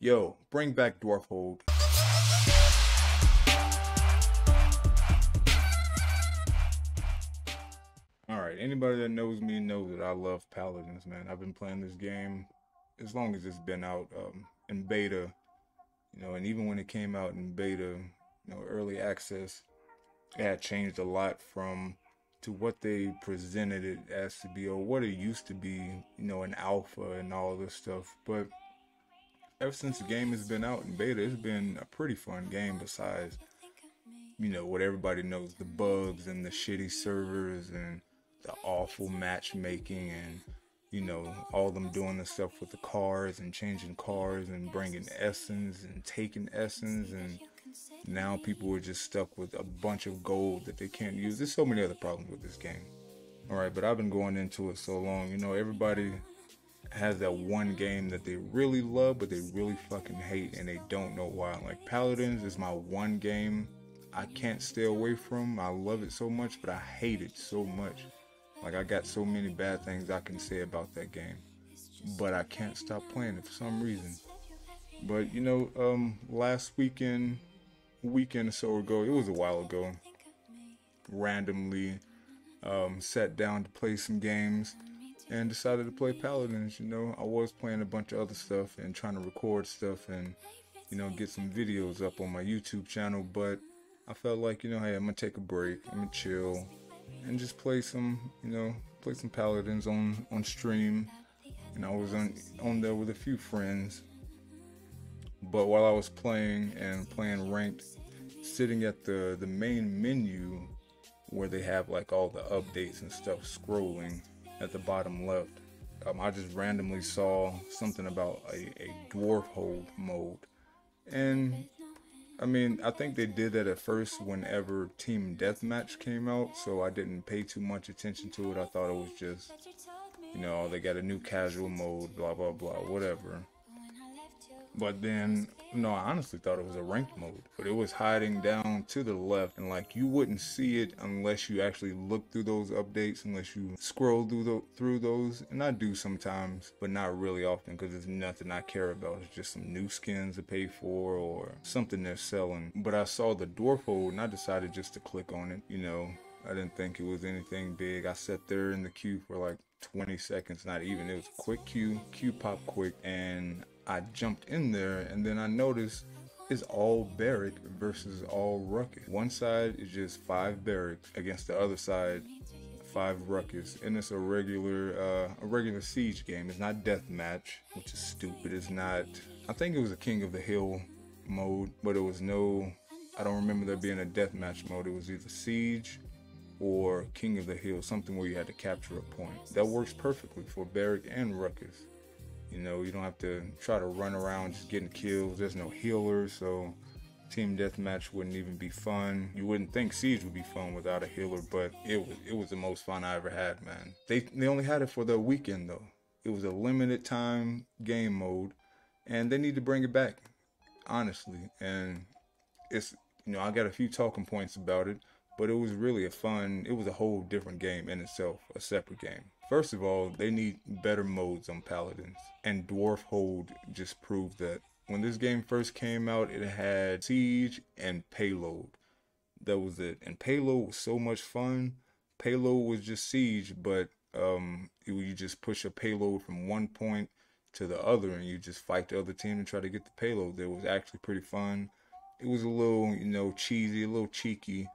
Yo, bring back Dwarf Hold. Alright, anybody that knows me knows that I love Paladins, man. I've been playing this game as long as it's been out in beta, and even when it came out in beta, early access, it had changed a lot from to what they presented it as to be or what it used to be, in alpha and all this stuff. But ever since the game has been out in beta, it's been a pretty fun game besides, what everybody knows, the bugs and the shitty servers and the awful matchmaking and, all them doing the stuff with the cars and changing cars and bringing essence and taking essence, and now people are just stuck with a bunch of gold that they can't use. There's so many other problems with this game. Alright, but I've been going into it so long, everybody has that one game that they really love but they really fucking hate and they don't know why. Like Paladins is my one game I can't stay away from. I love it so much, but I hate it so much. Like I got so many bad things I can say about that game, but I can't stop playing it for some reason. But last weekend or so ago, it was a while ago, randomly sat down to play some games and decided to play Paladins. I was playing a bunch of other stuff and trying to record stuff and, get some videos up on my YouTube channel, but I felt like, hey, I'm gonna take a break, I'm gonna chill, and just play some Paladins on stream. And I was on there with a few friends, but while I was playing ranked, sitting at the main menu where they have like all the updates and stuff scrolling at the bottom left, I just randomly saw something about a Dwarf Hold mode. And I mean, I think they did that at first whenever Team Deathmatch came out, so I didn't pay too much attention to it. I thought it was just, they got a new casual mode, blah blah blah, whatever. But then, I honestly thought it was a ranked mode, but it was hiding down to the left, and like you wouldn't see it unless you actually look through those updates, unless you scroll through those, and I do sometimes, but not really often because it's nothing I care about. It's just some new skins to pay for or something they're selling. But I saw the Dwarf Hold and I decided just to click on it. I didn't think it was anything big. I sat there in the queue for like 20 seconds, not even. It was a quick queue popped quick, and I jumped in there, and then I noticed it's all Barik versus all Ruckus. One side is just 5 Barik against the other side 5 Ruckus, and it's a regular siege game. It's not deathmatch, which is stupid. It's not. I think it was a King of the Hill mode, but it was no. I don't remember there being a deathmatch mode. It was either siege or King of the Hill, something where you had to capture a point. That works perfectly for Barik and Ruckus. You don't have to try to run around just getting kills. There's no healer, so team deathmatch wouldn't even be fun. You wouldn't think siege would be fun without a healer, but it was the most fun I ever had, man. They only had it for the weekend though. It was a limited time game mode, and they need to bring it back, honestly. And it's I got a few talking points about it, but it was really it was a whole different game in itself, a separate game. First of all, they need better modes on Paladins, and Dwarf Hold just proved that. When this game first came out, it had siege and payload. That was it, and payload was so much fun. Payload was just siege, but you just push a payload from one point to the other, and you just fight the other team and try to get the payload. That was actually pretty fun. It was a little, cheesy, a little cheeky,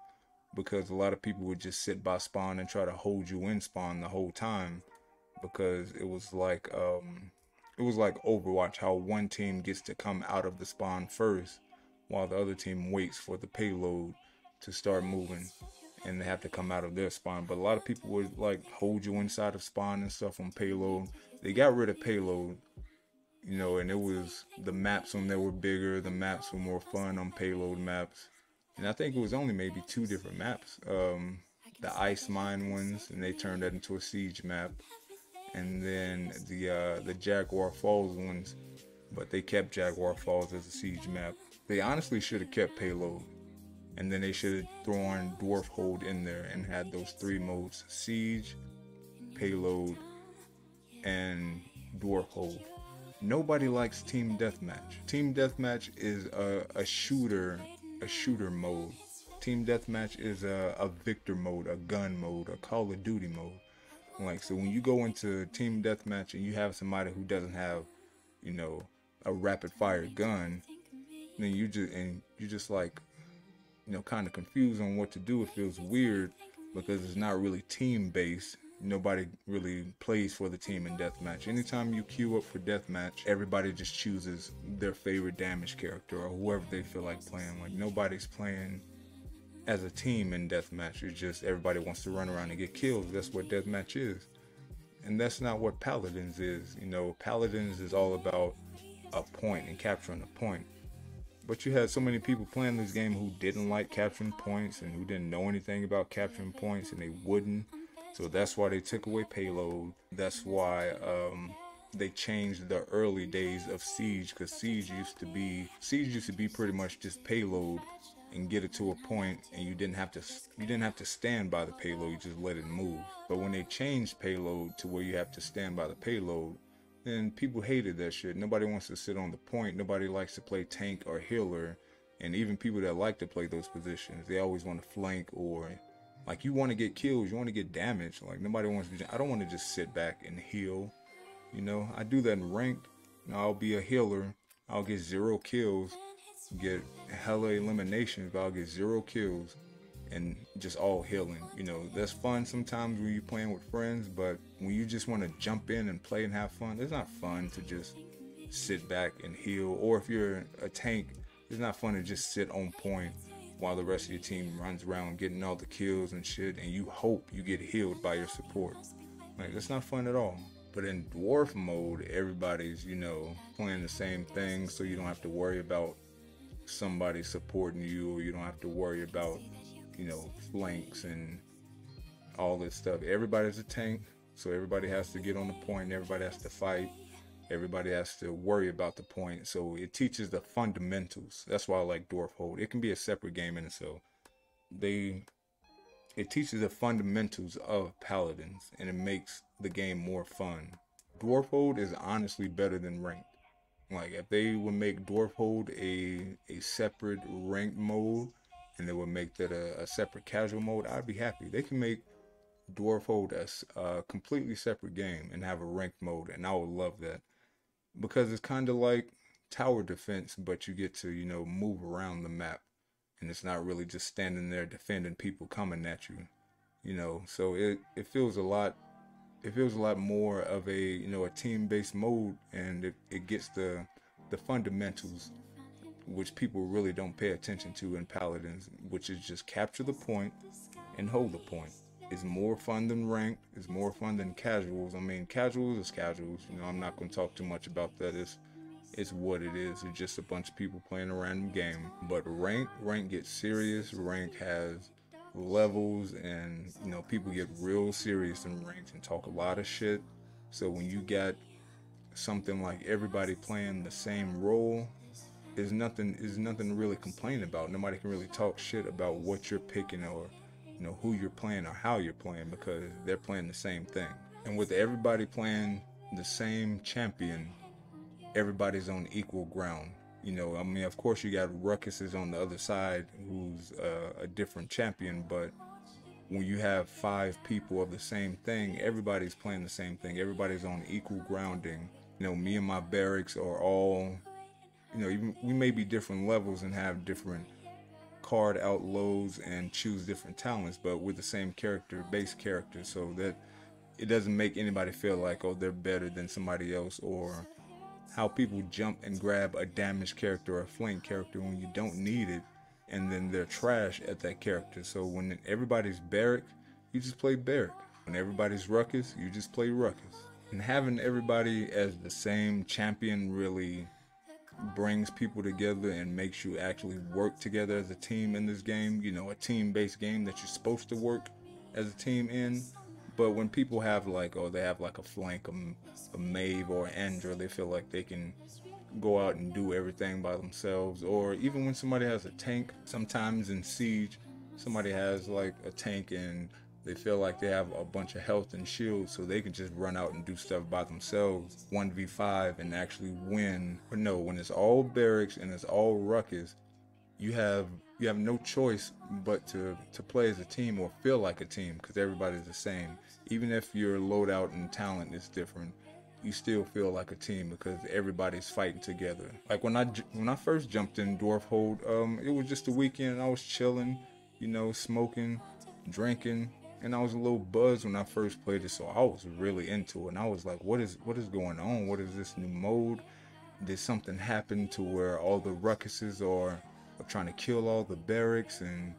because a lot of people would just sit by spawn and try to hold you in spawn the whole time, because it was like Overwatch, how one team gets to come out of the spawn first while the other team waits for the payload to start moving, and they have to come out of their spawn. But a lot of people would like hold you inside of spawn and stuff on payload. They got rid of payload, and it was, the maps on there were bigger, the maps were more fun on payload maps. And I think it was only maybe 2 different maps, the ice mine ones, and they turned that into a siege map, and then the Jaguar Falls ones, but they kept Jaguar Falls as a siege map. They honestly should have kept payload, and then they should have thrown Dwarf Hold in there and had those 3 modes: siege, payload, and Dwarf Hold. Nobody likes team deathmatch. Team deathmatch is a shooter mode. Team deathmatch is a victor mode, a gun mode, a Call of Duty mode. Like, so when you go into team deathmatch and you have somebody who doesn't have, you know, a rapid fire gun, then you just like, you know, kind of confused on what to do. It feels weird because it's not really team based. Nobody really plays for the team in deathmatch. Anytime you queue up for deathmatch, everybody just chooses their favorite damage character or whoever they feel like playing. Like, nobody's playing as a team in deathmatch. It's just everybody wants to run around and get kills. That's what deathmatch is. And that's not what Paladins is. You know, Paladins is all about a point and capturing a point. But you had so many people playing this game who didn't like capturing points and who didn't know anything about capturing points, and they wouldn't. So that's why they took away payload. That's why they changed the early days of Siege, because Siege used to be pretty much just payload and get it to a point, and you didn't have to stand by the payload. You just let it move. But when they changed payload to where you have to stand by the payload, then people hated that shit. Nobody wants to sit on the point. Nobody likes to play tank or healer. And even people that like to play those positions, they always want to flank, or like, you want to get kills, you want to get damage. Like, nobody wants to. I don't want to just sit back and heal. You know, I do that in ranked. You know, I'll be a healer. I'll get 0 kills, get hella eliminations, but I'll get 0 kills and just all healing. You know, that's fun sometimes when you're playing with friends, but when you just want to jump in and play and have fun, it's not fun to just sit back and heal. Or if you're a tank, it's not fun to just sit on point while the rest of your team runs around getting all the kills and shit, and you hope you get healed by your support. Like, that's not fun at all. But in Dwarf mode, everybody's, you know, playing the same thing, so you don't have to worry about somebody supporting you, or you don't have to worry about, you know, flanks and all this stuff. Everybody's a tank, so everybody has to get on the point, everybody has to fight, everybody has to worry about the point. So it teaches the fundamentals. That's why I like Dwarf Hold. It can be a separate game in itself. It teaches the fundamentals of Paladins, and it makes the game more fun. Dwarf Hold is honestly better than ranked. Like, if they would make Dwarf Hold a separate ranked mode, and they would make that a separate casual mode, I'd be happy. They can make Dwarf Hold a completely separate game and have a ranked mode, and I would love that. Because it's kind of like tower defense, but you get to, you know, move around the map. And it's not really just standing there defending people coming at you. You know, so it feels a lot more of a, you know, a team-based mode, and it gets the fundamentals, which people really don't pay attention to in Paladins, which is just capture the point and hold the point. It's more fun than ranked. It's more fun than casuals. I mean, casuals is casuals. You know, I'm not going to talk too much about that. It's what it is. It's just a bunch of people playing a random game. But rank gets serious. Rank has levels, and, you know, people get real serious in ranked and talk a lot of shit. So when you got something like everybody playing the same role, there's nothing to really complain about. Nobody can really talk shit about what you're picking, or, you know, who you're playing or how you're playing, because they're playing the same thing. And with everybody playing the same champion, everybody's on equal ground. You know, I mean, of course you got Ruckus is on the other side, who's a different champion, but when you have 5 people of the same thing, everybody's playing the same thing. Everybody's on equal grounding. You know, me and my Bariks are all, you know, even we may be different levels and have different card outloads and choose different talents, but we're the same character, base character, so that it doesn't make anybody feel like, oh, they're better than somebody else, or how people jump and grab a damaged character or a flank character when you don't need it, and then they're trash at that character. So when everybody's Barik, you just play Barik. When everybody's Ruckus, you just play Ruckus. And having everybody as the same champion really brings people together and makes you actually work together as a team in this game. You know, a team-based game that you're supposed to work as a team in. But when people have like, oh, they have like a flank, a Mave or Andra, they feel like they can go out and do everything by themselves. Or even when somebody has a tank, sometimes in Siege, somebody has like a tank and They feel like they have a bunch of health and shields, so they can just run out and do stuff by themselves, 1v5, and actually win. But no, when it's all barracks and it's all ruckus, you have no choice but to play as a team or feel like a team, because everybody's the same. Even if your loadout and talent is different, you still feel like a team because everybody's fighting together. Like when I first jumped in Dwarf Hold, it was just a weekend. I was chilling, smoking, drinking, and I was a little buzzed when I first played it. So I was really into it, and I was like, "What is going on? What is this new mode? Did something happen to where all the ruckuses are trying to kill all the barracks?" And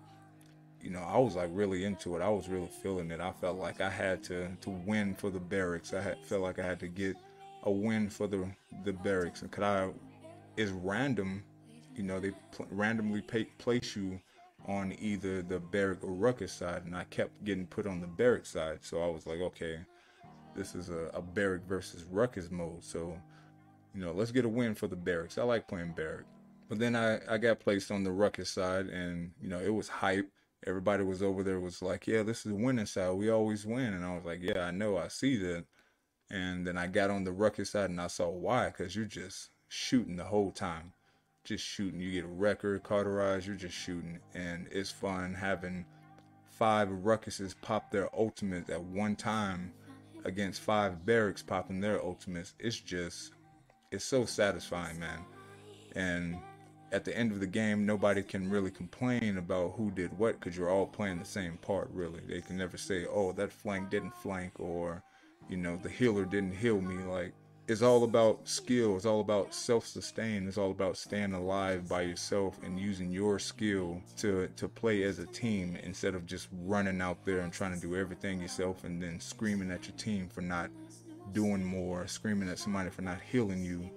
I was like really into it. I was really feeling it. I felt like I had to win for the barracks. Felt like I had to get a win for the barracks. And it's random, they randomly place you on either the barrack or ruckus side, and I kept getting put on the barrack side. So I was like, okay, this is a barrack versus ruckus mode. So let's get a win for the barracks. I like playing barrack. But then I got placed on the ruckus side, and it was hype. Everybody was over there was like, yeah, this is the winning side. We always win. And I was like, yeah, I know. I see that. And then I got on the ruckus side, and I saw why. Because you're just shooting the whole time. Just shooting. You get a record, cauterize, you're just shooting. And it's fun having 5 ruckuses pop their ultimates at one time against 5 barracks popping their ultimates. It's so satisfying, man. And at the end of the game, nobody can really complain about who did what, because you're all playing the same part, really. They can never say, oh, that flank didn't flank, or the healer didn't heal me. Like, it's all about skill. It's all about self-sustain. It's all about staying alive by yourself and using your skill to play as a team, instead of just running out there and trying to do everything yourself and then screaming at your team for not doing more, screaming at somebody for not healing you,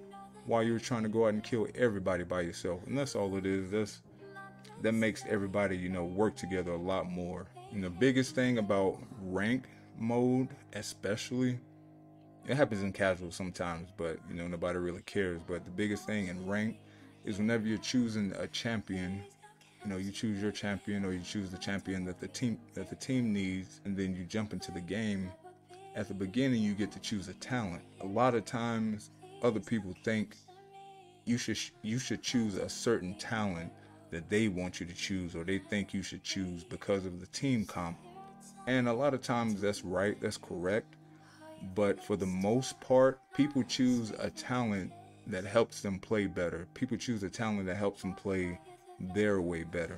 while you're trying to go out and kill everybody by yourself. And that's all it is. That makes everybody, work together a lot more. And the biggest thing about rank mode, especially, it happens in casual sometimes, but nobody really cares. But the biggest thing in rank is whenever you're choosing a champion, you choose your champion, or you choose the champion that the team needs, and then you jump into the game. At the beginning, you get to choose a talent. A lot of times, other people think you should choose a certain talent that they want you to choose, or they think you should choose because of the team comp. And a lot of times that's right, that's correct. But for the most part, people choose a talent that helps them play better. People choose a talent that helps them play their way better,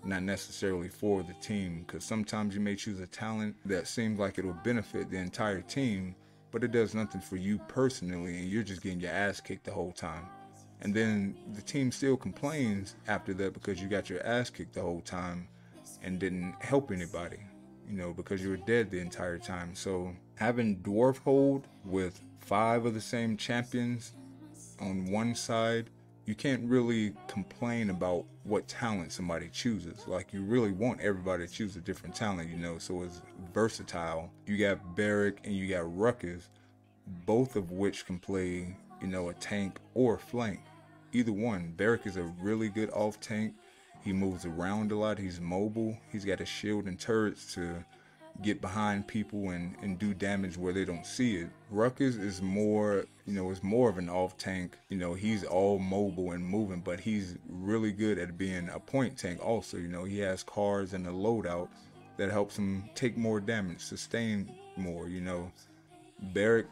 not necessarily for the team. Because sometimes you may choose a talent that seems like it'll benefit the entire team, but it does nothing for you personally, and you're just getting your ass kicked the whole time. And then the team still complains after that because you got your ass kicked the whole time and didn't help anybody, because you were dead the entire time. So having Dwarf Hold with 5 of the same champions on one side, you can't really complain about what talent somebody chooses. Like, you really want everybody to choose a different talent, so it's versatile. You got Barik and you got Ruckus, both of which can play, a tank or flank. Either one. Barik is a really good off tank. He moves around a lot. He's mobile. He's got a shield and turrets to get behind people and do damage where they don't see it. Ruckus is more, is more of an off tank. He's all mobile and moving, but he's really good at being a point tank also. He has cards and a loadout that helps him take more damage, sustain more. Barik,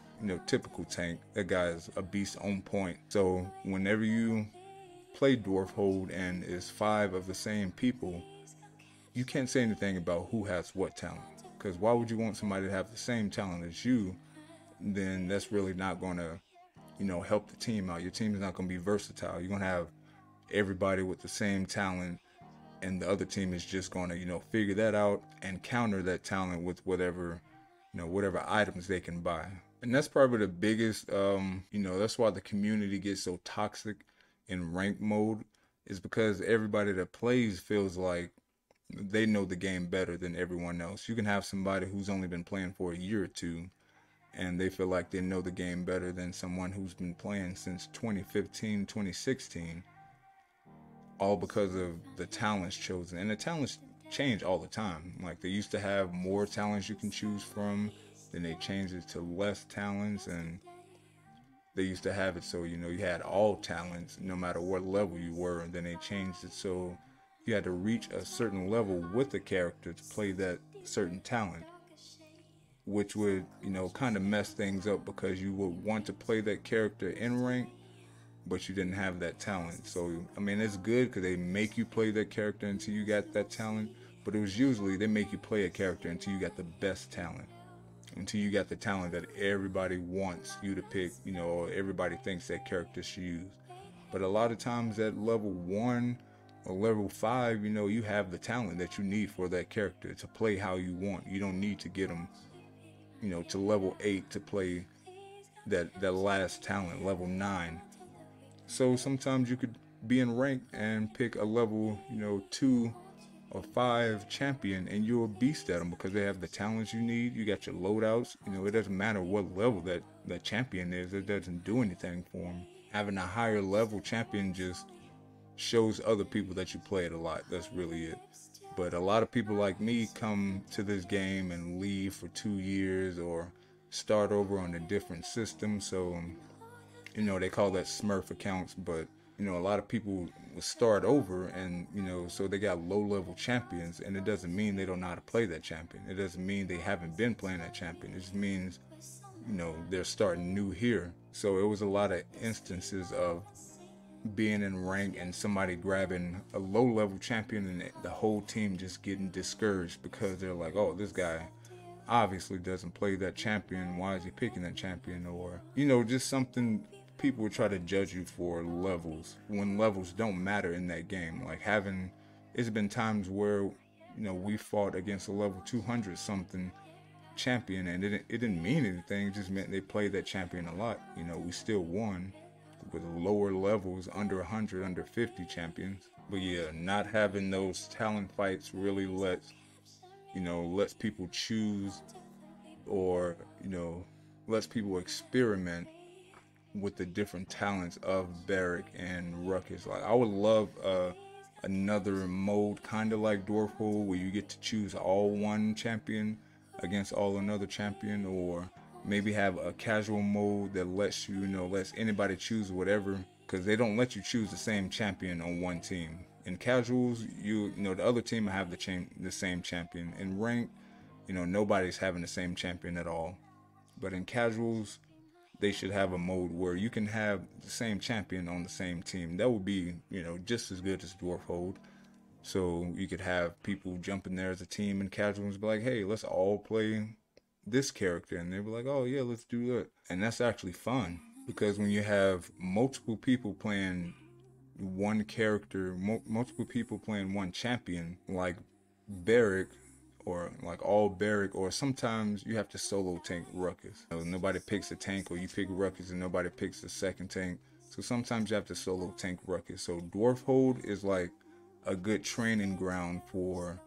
typical tank. That guy is a beast on point. So whenever you play Dwarf Hold and it's 5 of the same people, you can't say anything about who has what talent. Because why would you want somebody to have the same talent as you? Then that's really not going to, help the team out. Your team is not going to be versatile. You're going to have everybody with the same talent, and the other team is just going to, figure that out and counter that talent with whatever items they can buy. And that's probably the biggest, that's why the community gets so toxic in rank mode, is because everybody that plays feels like they know the game better than everyone else. You can have somebody who's only been playing for a year or two, and they feel like they know the game better than someone who's been playing since 2015, 2016, all because of the talents chosen. And the talents change all the time. Like they used to have more talents you can choose from, then they changed it to less talents, and they used to have it so you had all talents no matter what level you were, and then they changed it so you had to reach a certain level with the character to play that certain talent, which would kind of mess things up because you would want to play that character in rank, but you didn't have that talent. So I mean, it's good because they make you play that character until you got that talent, but it was usually they make you play a character until you got the best talent, until you got the talent that everybody wants you to pick, or everybody thinks that character should use. But a lot of times at level 1 or level 5, you have the talent that you need for that character to play how you want. You don't need to get them, to level 8 to play that last talent, level 9. So sometimes you could be in rank and pick a level, 2 or 5 champion, and you're a beast at them because they have the talents you need. You got your loadouts. It doesn't matter what level that champion is. It doesn't do anything for them. Having a higher level champion just shows other people that you play it a lot. That's really it. But a lot of people like me come to this game and leave for 2 years or start over on a different system. So, they call that Smurf accounts, but a lot of people will start over and, so they got low level champions, and it doesn't mean they don't know how to play that champion. It doesn't mean they haven't been playing that champion. It just means, they're starting new here. So it was a lot of instances of being in rank and somebody grabbing a low level champion and the whole team just getting discouraged because they're like, oh, this guy obviously doesn't play that champion. Why is he picking that champion? Or, just something. People would try to judge you for levels when levels don't matter in that game. Like it's been times where, we fought against a level 200 something champion and it didn't mean anything. It just meant they played that champion a lot. We still won with lower levels, under 100, under 50 champions. But yeah, not having those talent fights really lets people choose or, lets people experiment with the different talents of Barik and Ruckus. Like I would love another mode kind of like Dwarf Hold where you get to choose all one champion against all another champion, or maybe have a casual mode that lets lets anybody choose whatever, because they don't let you choose the same champion on one team. In casuals, the other team will have the same champion. In rank, nobody's having the same champion at all. But in casuals, they should have a mode where you can have the same champion on the same team. That would be, just as good as Dwarf Hold. So you could have people jump in there as a team in casuals and be like, hey, let's all play this character. And they'd be like, oh yeah, let's do that. And that's actually fun, because when you have multiple people playing one character, multiple people playing one champion, like Barik, or like all Barik, or sometimes you have to solo tank Ruckus. Nobody picks a tank, or you pick Ruckus and nobody picks the second tank. So sometimes you have to solo tank Ruckus. So Dwarf Hold is like a good training ground for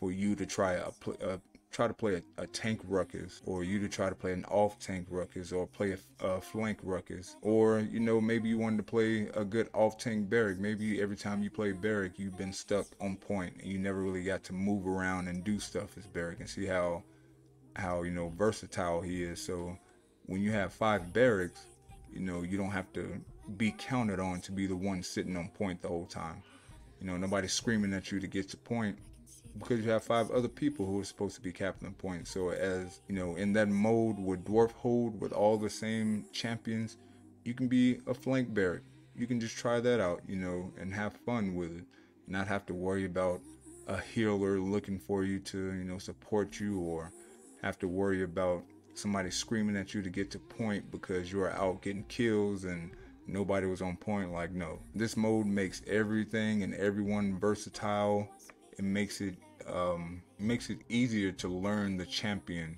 you to try to play a tank Ruckus, or you to try to play an off tank Ruckus, or play a flank Ruckus, or maybe you wanted to play a good off tank Barik. Maybe every time you play Barik you've been stuck on point and you never really got to move around and do stuff as Barik, and see how versatile he is. So when you have 5 Bariks, you don't have to be counted on to be the one sitting on point the whole time. Nobody's screaming at you to get to point, because you have 5 other people who are supposed to be captain point. So as in that mode with Dwarf Hold with all the same champions, you can be a flank Barik. You can just try that out, and have fun with it. Not have to worry about a healer looking for you to, support you, or have to worry about somebody screaming at you to get to point because you are out getting kills and nobody was on point. Like, no, this mode makes everything and everyone versatile. It makes it easier to learn the champion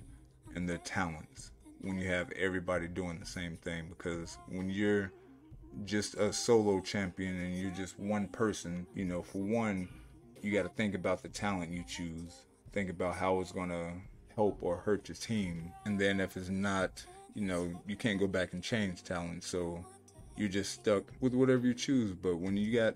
and their talents when you have everybody doing the same thing. Because when you're just a solo champion and you're just one person, for one, you got to think about the talent you choose. Think about how it's going to help or hurt your team. And then if it's not, you can't go back and change talent. So you're just stuck with whatever you choose. But when you got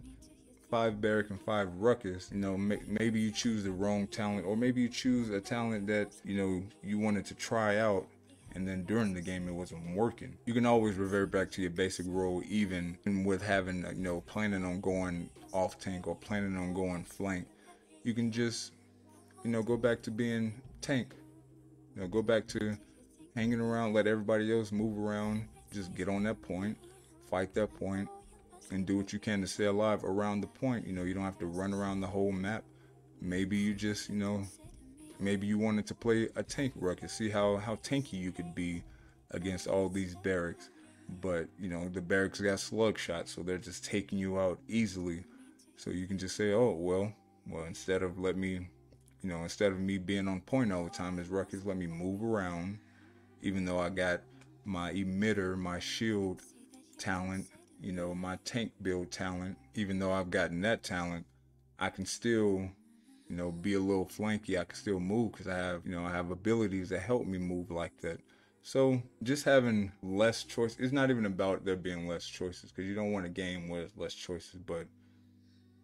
5 Barik and 5 Ruckus, you know, maybe you choose the wrong talent, or maybe you choose a talent that, you know, you wanted to try out, and then during the game it wasn't working. You can always revert back to your basic role, even with having, you know, planning on going off tank or planning on going flank. You can just, you know, go back to being tank. You know, go back to hanging around, let everybody else move around, just get on that point, fight that point, and do what you can to stay alive around the point. You know, you don't have to run around the whole map. Maybe you just, you know, maybe you wanted to play a tank Ruckus, see how tanky you could be against all these barracks. But, you know, the barracks got slug shots, so they're just taking you out easily. So you can just say, oh, well, instead of instead of me being on point all the time as Ruckus, let me move around, even though I got my emitter, my shield talent, you know, my tank build talent. Even though I've gotten that talent, I can still, you know, be a little flanky. I can still move because I have abilities that help me move like that. So just having less choice, it's not even about there being less choices, because you don't want a game where there's less choices, but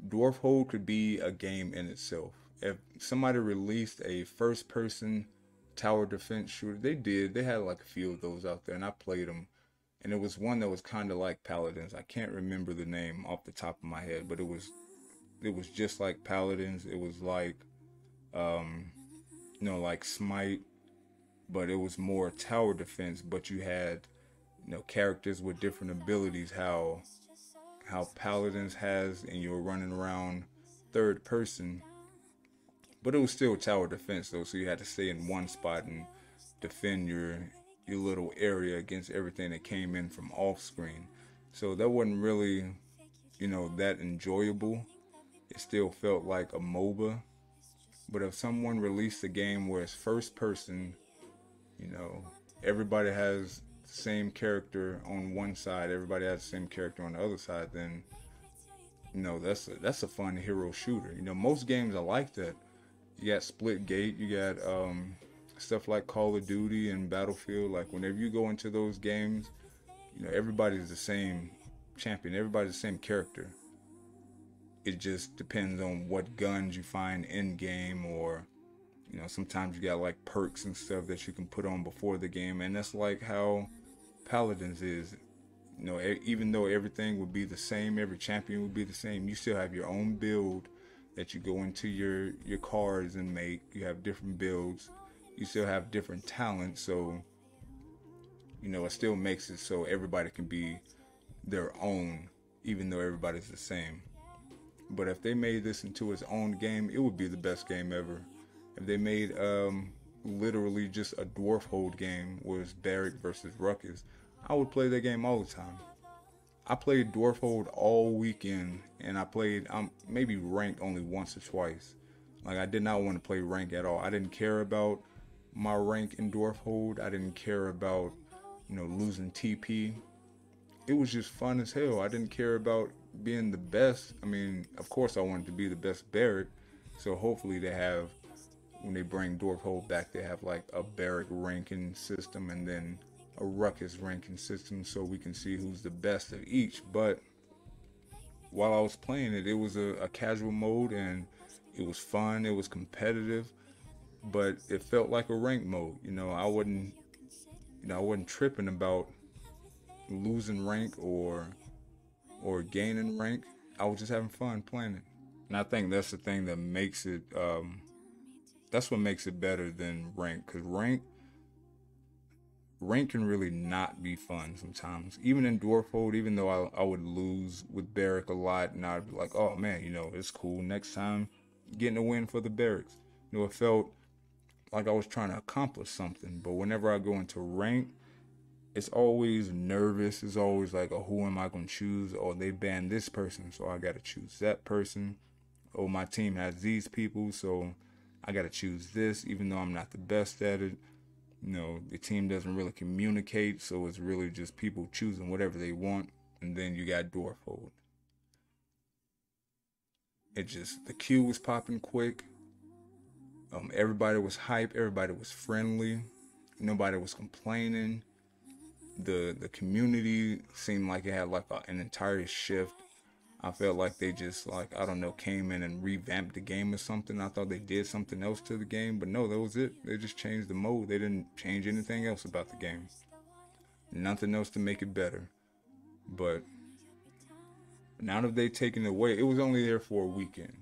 Dwarf Hold could be a game in itself. If somebody released a first person tower defense shooter, they had like a few of those out there, and I played them. And it was one that was kind of like Paladins. I can't remember the name off the top of my head, but it was just like Paladins. It was like, you know, like Smite, but it was more tower defense. But you had, you know, characters with different abilities. How Paladins has, and you were running around third person, but it was still tower defense though. So you had to stay in one spot and defend your little area against everything that came in from off screen. So that wasn't really, you know, that enjoyable. It still felt like a MOBA. But if someone released a game where it's first person, you know, everybody has the same character on one side, everybody has the same character on the other side, then, you know, that's a fun hero shooter. You know, most games are like that. You got split gate, you got stuff like Call of Duty and Battlefield. Like whenever you go into those games, you know, everybody's the same champion, everybody's the same character. It just depends on what guns you find in game, or, you know, sometimes you got like perks and stuff that you can put on before the game, and that's like how Paladins is. You know, even though everything would be the same, every champion would be the same, you still have your own build that you go into your cards and make. You have different builds. You still have different talents, so, you know, it still makes it so everybody can be their own, even though everybody's the same. But if they made this into its own game, it would be the best game ever. If they made literally just a Dwarf Hold game where it's Barik versus Ruckus, I would play that game all the time. I played Dwarf Hold all weekend, and I played maybe ranked only once or twice. Like, I did not want to play rank at all. I didn't care about my rank in Dwarf Hold. I didn't care about, you know, losing TP. It was just fun as hell. I didn't care about being the best. I mean, of course I wanted to be the best Barik, so hopefully they have, when they bring Dwarf Hold back, they have like a Barik ranking system and then a Ruckus ranking system, so we can see who's the best of each. But while I was playing it, it was a casual mode, and it was fun, it was competitive, but it felt like a rank mode. You know, I wasn't tripping about losing rank or gaining rank. I was just having fun playing it. And I think that's the thing that makes it that's what makes it better than rank, because rank can really not be fun sometimes. Even in Dwarf Hold, even though I would lose with Barik a lot, and I'd be like, oh man, you know, it's cool, next time getting a win for the Bariks. You know, it felt like I was trying to accomplish something. But whenever I go into rank, it's always nervous. It's always like, oh, who am I going to choose? Oh, they banned this person, so I got to choose that person. Oh, my team has these people, so I got to choose this, even though I'm not the best at it. You know, the team doesn't really communicate, so it's really just people choosing whatever they want. And then you got Dwarf Hold. The queue was popping quick. Everybody was hype. Everybody was friendly. Nobody was complaining. The community seemed like it had like an entire shift. I felt like they just, like, I don't know, came in and revamped the game or something. I thought they did something else to the game, but no, that was it. They just changed the mode. They didn't change anything else about the game. Nothing else to make it better. But now that they've taken it away, it was only there for a weekend.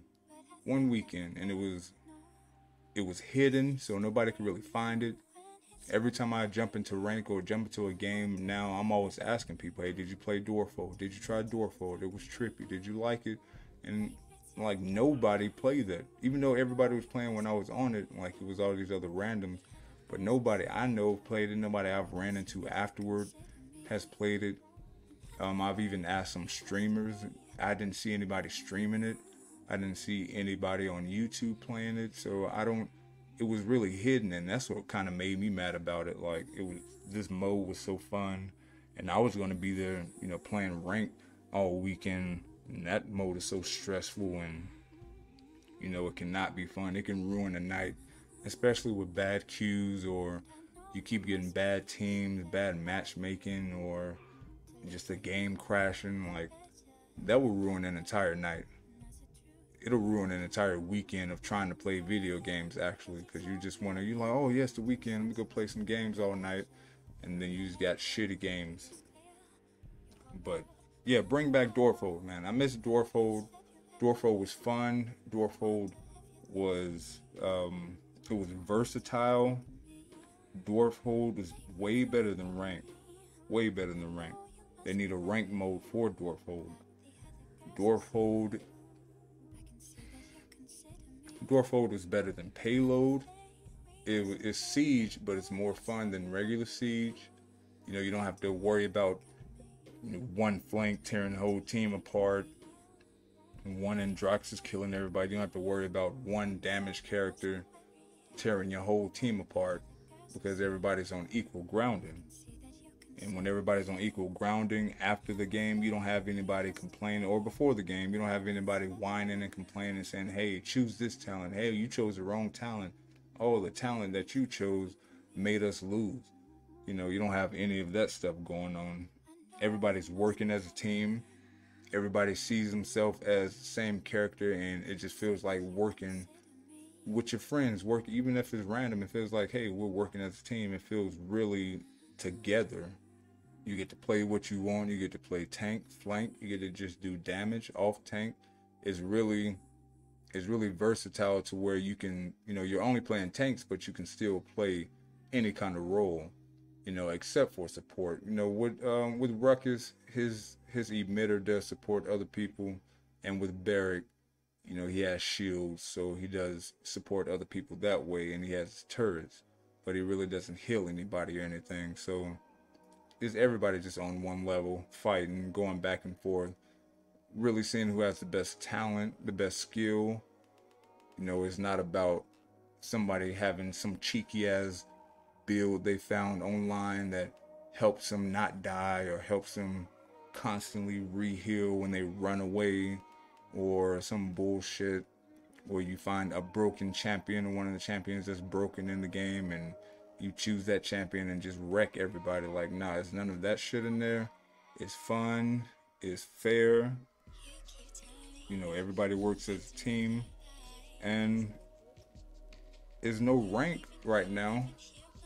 One weekend, and it was hidden, so nobody could really find it. Every time I jump into rank or jump into a game now, I'm always asking people, hey, did you play Dwarf Hold? Did you try Dwarf Hold? It was trippy. Did you like it? And like nobody played that. Even though everybody was playing when I was on it, like it was all these other randoms. But nobody I know played it. Nobody I've ran into afterward has played it. I've even asked some streamers. I didn't see anybody streaming it. I didn't see anybody on YouTube playing it. So it was really hidden, and that's what kind of made me mad about it. Like this mode was so fun, and I was going to be there, playing ranked all weekend, and that mode is so stressful, and it cannot be fun. It can ruin a night, especially with bad queues, or you keep getting bad teams, bad matchmaking, or just the game crashing. Like that will ruin an entire night. It'll ruin an entire weekend of trying to play video games, actually, because you're like, oh yes, the weekend, let me go play some games all night, and then you just got shitty games. But yeah, bring back Dwarf Hold, man. I miss Dwarf Hold. Dwarf Hold was fun. Dwarf Hold was it was versatile. Dwarf Hold was way better than rank. Way better than rank. They need a rank mode for Dwarf Hold. Dwarf Hold is better than Payload. It's Siege, but it's more fun than regular Siege. You don't have to worry about one flank tearing the whole team apart, and one Ruckus killing everybody. You don't have to worry about one damaged character tearing your whole team apart, because everybody's on equal grounding. And when everybody's on equal grounding after the game, you don't have anybody complaining, or before the game, you don't have anybody whining and complaining and saying, hey, choose this talent. Hey, you chose the wrong talent. Oh, the talent that you chose made us lose. You don't have any of that stuff going on. Everybody's working as a team. Everybody sees himself as the same character, and it just feels like working with your friends. Even if it's random, it feels like, hey, we're working as a team. It feels really together. You get to play what you want. You get to play tank, flank. You get to just do damage off tank. It's really versatile to where you can, you're only playing tanks, but you can still play any kind of role, except for support. With Ruckus, his emitter does support other people, and with Barik, he has shields, so he does support other people that way, and he has turrets, but he really doesn't heal anybody or anything. So is everybody just on one level, fighting, going back and forth, really seeing who has the best talent, the best skill. It's not about somebody having some cheeky ass build they found online that helps them not die, or helps them constantly re-heal when they run away, or some bullshit where you find a broken champion, or one of the champions that's broken in the game, and you choose that champion and just wreck everybody. Like, nah, there's none of that shit in there. It's fun. It's fair. Everybody works as a team. And there's no rank right now.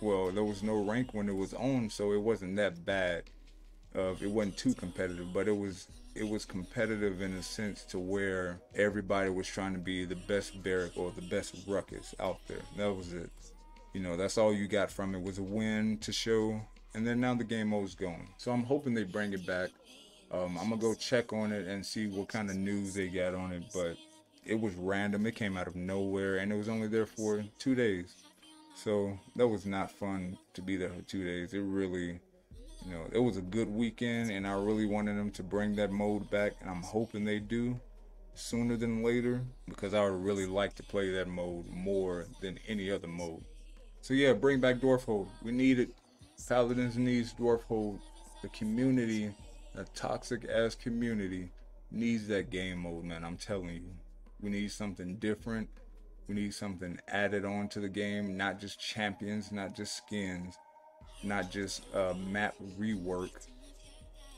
Well, there was no rank when it was on, so it wasn't that bad. It wasn't too competitive, but it was competitive in a sense to where everybody was trying to be the best Barik or the best Ruckus out there. That was it. That's all you got from it, was a win to show, and then now the game mode's going. So I'm hoping they bring it back. I'm gonna go check on it and see what kind of news they got on it, but it was random. It came out of nowhere, and it was only there for 2 days. So that was not fun to be there for 2 days. It really, it was a good weekend, and I really wanted them to bring that mode back, and I'm hoping they do sooner than later, because I would really like to play that mode more than any other mode. So yeah, bring back Dwarf Hold. We need it. Paladins needs Dwarf Hold. The community, the toxic ass community, needs that game mode, man. I'm telling you. We need something different. We need something added on to the game. Not just champions, not just skins, not just map rework.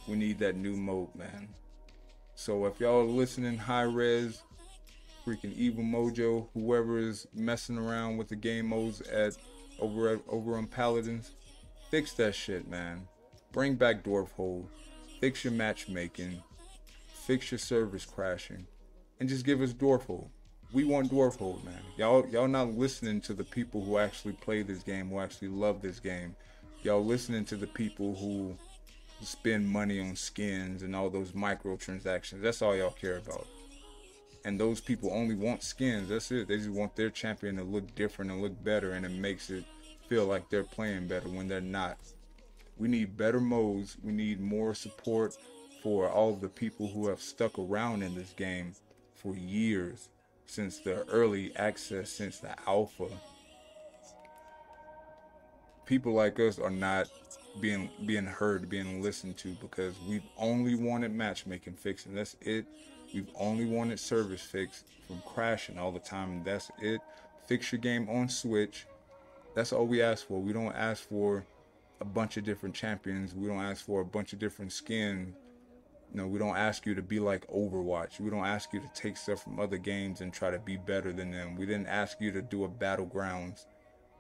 We need that new mode, man. So if y'all are listening, hi-rez, freaking Evil Mojo, whoever is messing around with the game modes over on Paladins, fix that shit, man. Bring back Dwarf Hold. Fix your matchmaking. Fix your servers crashing. And just give us Dwarf Hold. We want Dwarf Hold, man. Y'all not listening to the people who actually play this game, who actually love this game. Y'all listening to the people who spend money on skins and all those microtransactions. That's all y'all care about. And those people only want skins. That's it. They just want their champion to look different and look better, and it makes it feel like they're playing better when they're not. We need better modes. We need more support for all of the people who have stuck around in this game for years, since the early access, since the alpha. People like us are not being heard, being listened to, because we've only wanted matchmaking fixed, and that's it. We've only wanted service fixed from crashing all the time, and that's it. Fix your game on Switch. That's all we ask for. We don't ask for a bunch of different champions. We don't ask for a bunch of different skins. No, we don't ask you to be like Overwatch. We don't ask you to take stuff from other games and try to be better than them. We didn't ask you to do a Battlegrounds.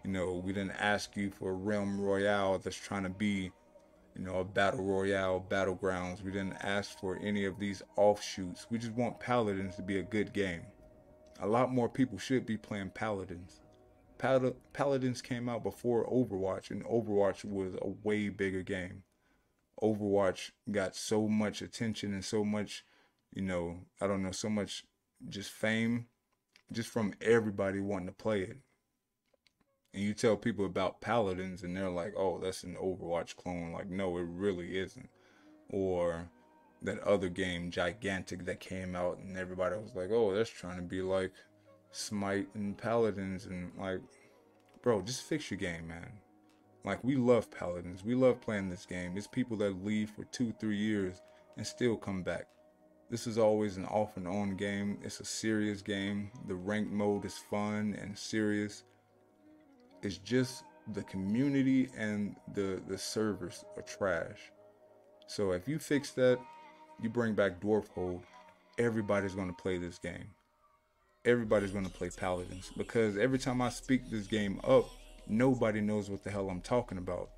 We didn't ask you for a Realm Royale that's trying to be, a Battle Royale, Battlegrounds. We didn't ask for any of these offshoots. We just want Paladins to be a good game. A lot more people should be playing Paladins. Paladins came out before Overwatch, and Overwatch was a way bigger game. Overwatch got so much attention and so much, so much just fame, just from everybody wanting to play it. And you tell people about Paladins and they're like, oh, that's an Overwatch clone. Like, no, it really isn't. Or that other game, Gigantic, that came out and everybody was like, oh, that's trying to be like Smite and Paladins. And like, bro, just fix your game, man. Like, we love Paladins. We love playing this game. It's people that leave for 2-3 years and still come back. This is always an off and on game. It's a serious game. The ranked mode is fun and serious. It's just the community and the servers are trash. So if you fix that, you bring back Dwarf Hold, everybody's going to play this game. Everybody's going to play Paladins, because every time I speak this game up, nobody knows what the hell I'm talking about.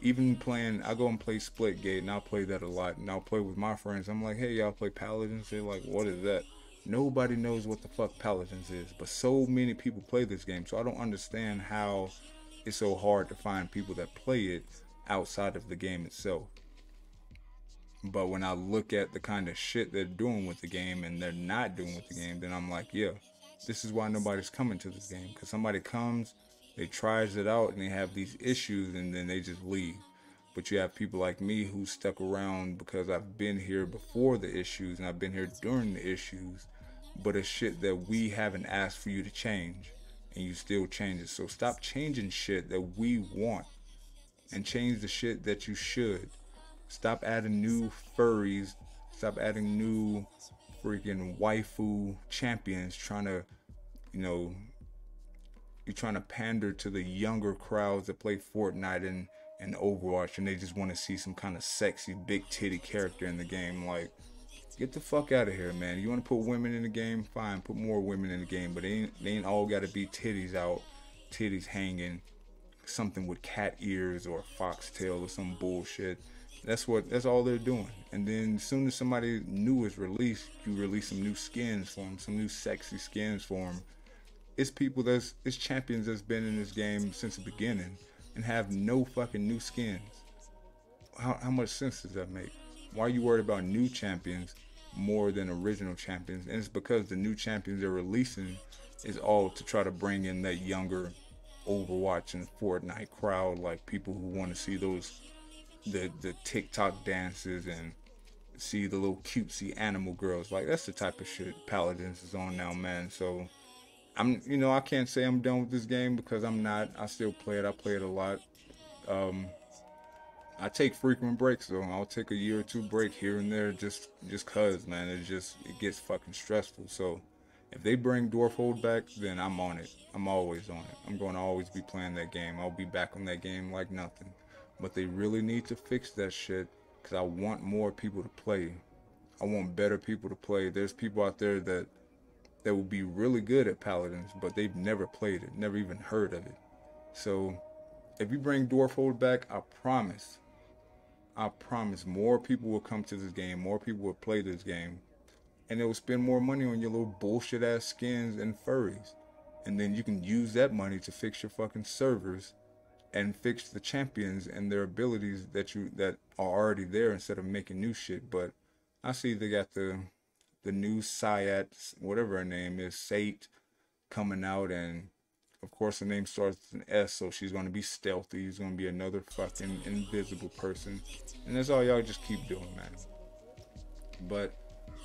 Even playing, I go and play Splitgate, and I'll play that a lot, and I'll play with my friends. I'm like, hey, y'all play Paladins? They're like, what is that? Nobody knows what the fuck Paladins is, but so many people play this game, so I don't understand how it's so hard to find people that play it outside of the game itself. But when I look at the kind of shit they're doing with the game and they're not doing with the game, then I'm like, yeah, this is why nobody's coming to this game. Because somebody comes, they tries it out, and they have these issues, and then they just leave. But you have people like me who stuck around because I've been here before the issues and I've been here during the issues. But it's shit that we haven't asked for you to change, and you still change it. So stop changing shit that we want and change the shit that you should. Stop adding new furries. Stop adding new freaking waifu champions trying to, you're trying to pander to the younger crowds that play Fortnite and Overwatch, and they just want to see some kind of sexy big titty character in the game. Like, get the fuck out of here, man. You want to put women in the game? Fine, put more women in the game, but they ain't all got to be titties out, titties hanging, something with cat ears or a foxtail or some bullshit. That's all they're doing. And then as soon as somebody new is released, you release some new skins for them, some new sexy skins for them. It's champions that's been in this game since the beginning and have no fucking new skins. How much sense does that make? Why are you worried about new champions more than original champions? And it's because the new champions they're releasing is all to try to bring in that younger Overwatch and Fortnite crowd, like people who want to see the TikTok dances and see the little cutesy animal girls. Like, that's the type of shit Paladins is on now, man. So I can't say I'm done with this game, because I'm not. I still play it. I play it a lot. I take frequent breaks though. I'll take a year or two break here and there, just cause, man, it gets fucking stressful. So if they bring Dwarf Hold back, then I'm on it. I'm always on it. I'm going to always be playing that game. I'll be back on that game like nothing. But they really need to fix that shit, because I want more people to play. I want better people to play. There's people out there that will be really good at Paladins, but they've never played it, never even heard of it. So if you bring Dwarf Hold back, I promise more people will come to this game, more people will play this game, and they will spend more money on your little bullshit ass skins and furries. And then you can use that money to fix your fucking servers and fix the champions and their abilities that are already there instead of making new shit. But I see they got the new Sayat, whatever her name is, Sate, coming out, and of course her name starts with an S, so she's gonna be stealthy. She's gonna be another fucking invisible person, and that's all y'all just keep doing, man. But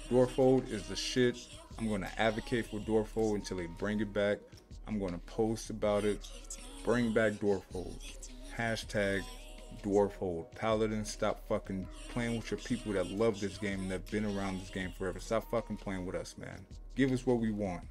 Dwarf Hold is the shit. I'm gonna advocate for Dwarf Hold until they bring it back. I'm gonna post about it. Bring back Dwarf Hold. Hashtag Dwarf Hold. Paladins, stop fucking playing with your people that love this game and have been around this game forever. Stop fucking playing with us, man. Give us what we want.